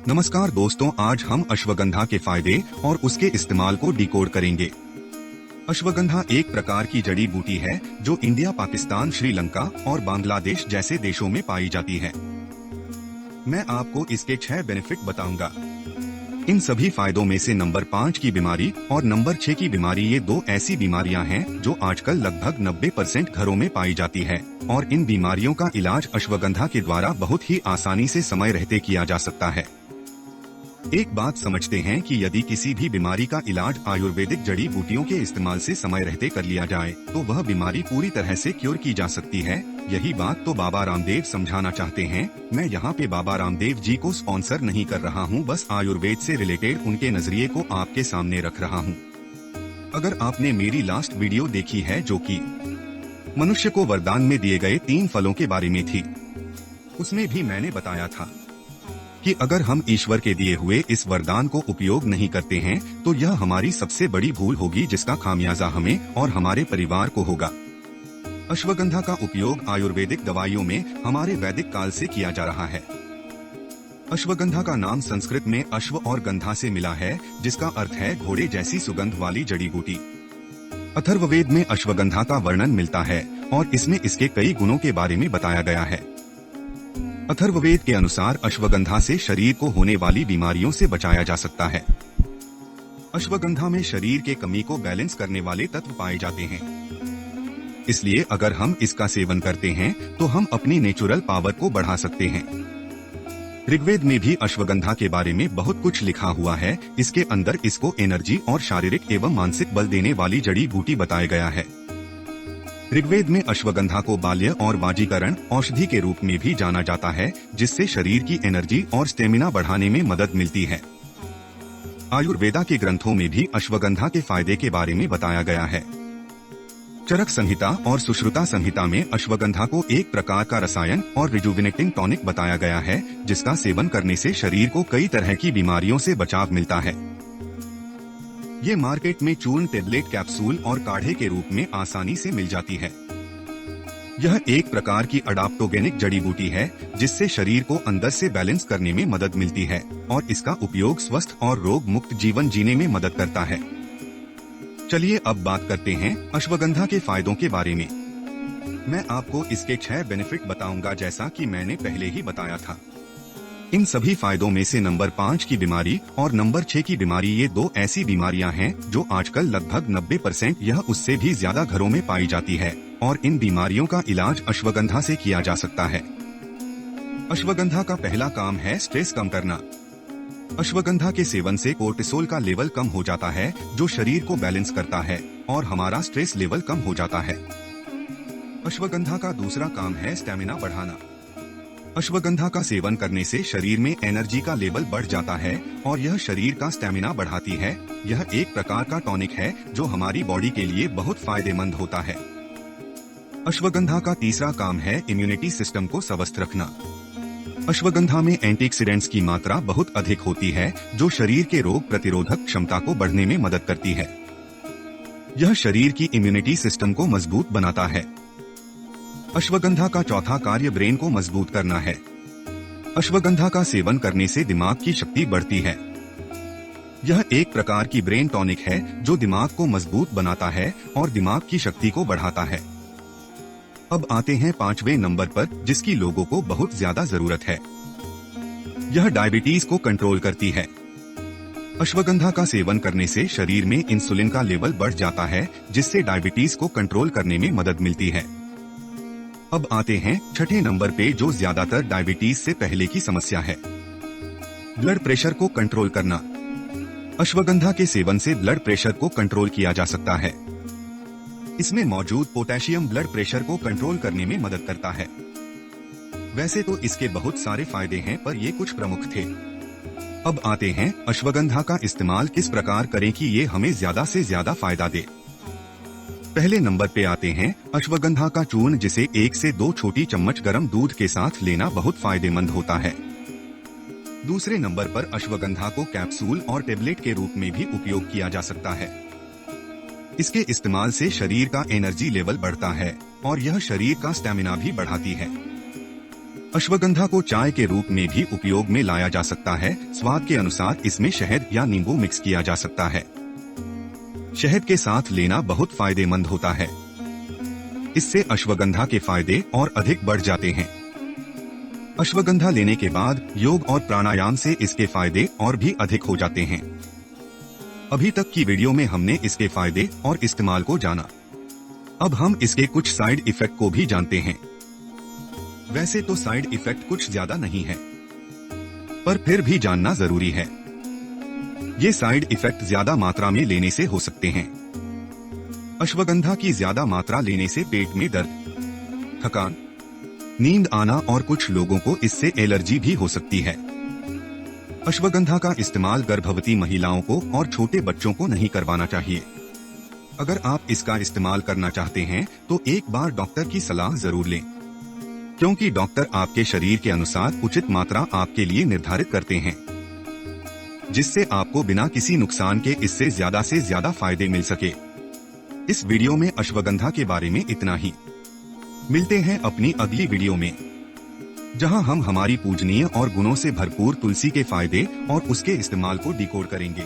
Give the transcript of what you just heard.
नमस्कार दोस्तों, आज हम अश्वगंधा के फायदे और उसके इस्तेमाल को डिकोड करेंगे। अश्वगंधा एक प्रकार की जड़ी बूटी है जो इंडिया, पाकिस्तान, श्रीलंका और बांग्लादेश जैसे देशों में पाई जाती है। मैं आपको इसके 6 बेनिफिट बताऊंगा। इन सभी फायदों में से नंबर 5 की बीमारी और नंबर 6 की बीमारी, ये दो ऐसी बीमारियां हैं जो आजकल लगभग 90% घरों में पाई जाती है और इन बीमारियों का इलाज अश्वगंधा के द्वारा बहुत ही आसानी से समय रहते किया जा सकता है। एक बात समझते हैं कि यदि किसी भी बीमारी का इलाज आयुर्वेदिक जड़ी बूटियों के इस्तेमाल से समय रहते कर लिया जाए तो वह बीमारी पूरी तरह से क्योर की जा सकती है। यही बात तो बाबा रामदेव समझाना चाहते हैं। मैं यहाँ पे बाबा रामदेव जी को स्पॉन्सर नहीं कर रहा हूँ, बस आयुर्वेद से रिलेटेड उनके नजरिए को आपके सामने रख रहा हूँ। अगर आपने मेरी लास्ट वीडियो देखी है जो कि मनुष्य को वरदान में दिए गए 3 फलों के बारे में थी, उसमें भी मैंने बताया था कि अगर हम ईश्वर के दिए हुए इस वरदान को उपयोग नहीं करते हैं तो यह हमारी सबसे बड़ी भूल होगी, जिसका खामियाजा हमें और हमारे परिवार को होगा। अश्वगंधा का उपयोग आयुर्वेदिक दवाइयों में हमारे वैदिक काल से किया जा रहा है। अश्वगंधा का नाम संस्कृत में अश्व और गंधा से मिला है, जिसका अर्थ है घोड़े जैसी सुगंध वाली जड़ी बूटी। अथर्ववेद में अश्वगंधा का वर्णन मिलता है और इसमें इसके कई गुणों के बारे में बताया गया है। अथर्ववेद के अनुसार अश्वगंधा से शरीर को होने वाली बीमारियों से बचाया जा सकता है। अश्वगंधा में शरीर के कमी को बैलेंस करने वाले तत्व पाए जाते हैं, इसलिए अगर हम इसका सेवन करते हैं तो हम अपनी नेचुरल पावर को बढ़ा सकते हैं। ऋग्वेद में भी अश्वगंधा के बारे में बहुत कुछ लिखा हुआ है। इसके अंदर इसको एनर्जी और शारीरिक एवं मानसिक बल देने वाली जड़ी बूटी बताया गया है। ऋग्वेद में अश्वगंधा को बाल्य और वाजीकरण औषधि के रूप में भी जाना जाता है, जिससे शरीर की एनर्जी और स्टेमिना बढ़ाने में मदद मिलती है। आयुर्वेदा के ग्रंथों में भी अश्वगंधा के फायदे के बारे में बताया गया है। चरक संहिता और सुश्रुता संहिता में अश्वगंधा को एक प्रकार का रसायन और रिजुविनेटिंग टॉनिक बताया गया है, जिसका सेवन करने से शरीर को कई तरह की बीमारियों से बचाव मिलता है। ये मार्केट में चूर्ण, टेबलेट, कैप्सूल और काढ़े के रूप में आसानी से मिल जाती है। यह एक प्रकार की अडाप्टोगेनिक जड़ी बूटी है, जिससे शरीर को अंदर से बैलेंस करने में मदद मिलती है और इसका उपयोग स्वस्थ और रोग मुक्त जीवन जीने में मदद करता है। चलिए अब बात करते हैं अश्वगंधा के फायदों के बारे में। मैं आपको इसके 6 बेनिफिट बताऊंगा, जैसा कि मैंने पहले ही बताया था। इन सभी फायदों में से नंबर 5 की बीमारी और नंबर 6 की बीमारी, ये दो ऐसी बीमारियां हैं जो आजकल लगभग 90% यह उससे भी ज्यादा घरों में पाई जाती है और इन बीमारियों का इलाज अश्वगंधा से किया जा सकता है। अश्वगंधा का पहला काम है स्ट्रेस कम करना। अश्वगंधा के सेवन से कोर्टिसोल का लेवल कम हो जाता है, जो शरीर को बैलेंस करता है और हमारा स्ट्रेस लेवल कम हो जाता है। अश्वगंधा का दूसरा काम है स्टेमिना बढ़ाना। अश्वगंधा का सेवन करने से शरीर में एनर्जी का लेवल बढ़ जाता है और यह शरीर का स्टेमिना बढ़ाती है। यह एक प्रकार का टॉनिक है जो हमारी बॉडी के लिए बहुत फायदेमंद होता है। अश्वगंधा का तीसरा काम है इम्यूनिटी सिस्टम को स्वस्थ रखना। अश्वगंधा में एंटीऑक्सीडेंट्स की मात्रा बहुत अधिक होती है, जो शरीर के रोग प्रतिरोधक क्षमता को बढ़ने में मदद करती है। यह शरीर की इम्यूनिटी सिस्टम को मजबूत बनाता है। अश्वगंधा का चौथा कार्य ब्रेन को मजबूत करना है। अश्वगंधा का सेवन करने से दिमाग की शक्ति बढ़ती है। यह एक प्रकार की ब्रेन टॉनिक है जो दिमाग को मजबूत बनाता है और दिमाग की शक्ति को बढ़ाता है। अब आते हैं 5वें नंबर पर, जिसकी लोगों को बहुत ज्यादा जरूरत है। यह डायबिटीज को कंट्रोल करती है। अश्वगंधा का सेवन करने से शरीर में इंसुलिन का लेवल बढ़ जाता है, जिससे डायबिटीज को कंट्रोल करने में मदद मिलती है। अब आते हैं 6ठे नंबर पे, जो ज्यादातर डायबिटीज से पहले की समस्या है, ब्लड प्रेशर को कंट्रोल करना। अश्वगंधा के सेवन से ब्लड प्रेशर को कंट्रोल किया जा सकता है। इसमें मौजूद पोटेशियम ब्लड प्रेशर को कंट्रोल करने में मदद करता है। वैसे तो इसके बहुत सारे फायदे हैं, पर ये कुछ प्रमुख थे। अब आते हैं अश्वगंधा का इस्तेमाल किस प्रकार करें कि ये हमें ज्यादा से ज्यादा फायदा दे। पहले नंबर पे आते हैं अश्वगंधा का चूर्ण, जिसे 1 से 2 छोटी चम्मच गर्म दूध के साथ लेना बहुत फायदेमंद होता है। दूसरे नंबर पर अश्वगंधा को कैप्सूल और टेबलेट के रूप में भी उपयोग किया जा सकता है। इसके इस्तेमाल से शरीर का एनर्जी लेवल बढ़ता है और यह शरीर का स्टेमिना भी बढ़ाती है। अश्वगंधा को चाय के रूप में भी उपयोग में लाया जा सकता है। स्वाद के अनुसार इसमें शहद या नींबू मिक्स किया जा सकता है। शहद के साथ लेना बहुत फायदेमंद होता है। इससे अश्वगंधा के फायदे और अधिक बढ़ जाते हैं। अश्वगंधा लेने के बाद योग और प्राणायाम से इसके फायदे और भी अधिक हो जाते हैं। अभी तक की वीडियो में हमने इसके फायदे और इस्तेमाल को जाना। अब हम इसके कुछ साइड इफेक्ट को भी जानते हैं। वैसे तो साइड इफेक्ट कुछ ज्यादा नहीं है, पर फिर भी जानना जरूरी है। ये साइड इफेक्ट ज्यादा मात्रा में लेने से हो सकते हैं। अश्वगंधा की ज्यादा मात्रा लेने से पेट में दर्द, थकान, नींद आना और कुछ लोगों को इससे एलर्जी भी हो सकती है। अश्वगंधा का इस्तेमाल गर्भवती महिलाओं को और छोटे बच्चों को नहीं करवाना चाहिए। अगर आप इसका इस्तेमाल करना चाहते हैं तो एक बार डॉक्टर की सलाह जरूर लें, क्योंकि डॉक्टर आपके शरीर के अनुसार उचित मात्रा आपके लिए निर्धारित करते हैं, जिससे आपको बिना किसी नुकसान के इससे से ज्यादा फायदे मिल सके। इस वीडियो में अश्वगंधा के बारे में इतना ही। मिलते हैं अपनी अगली वीडियो में, जहां हम हमारी पूजनीय और गुणों से भरपूर तुलसी के फायदे और उसके इस्तेमाल को डिकोड करेंगे।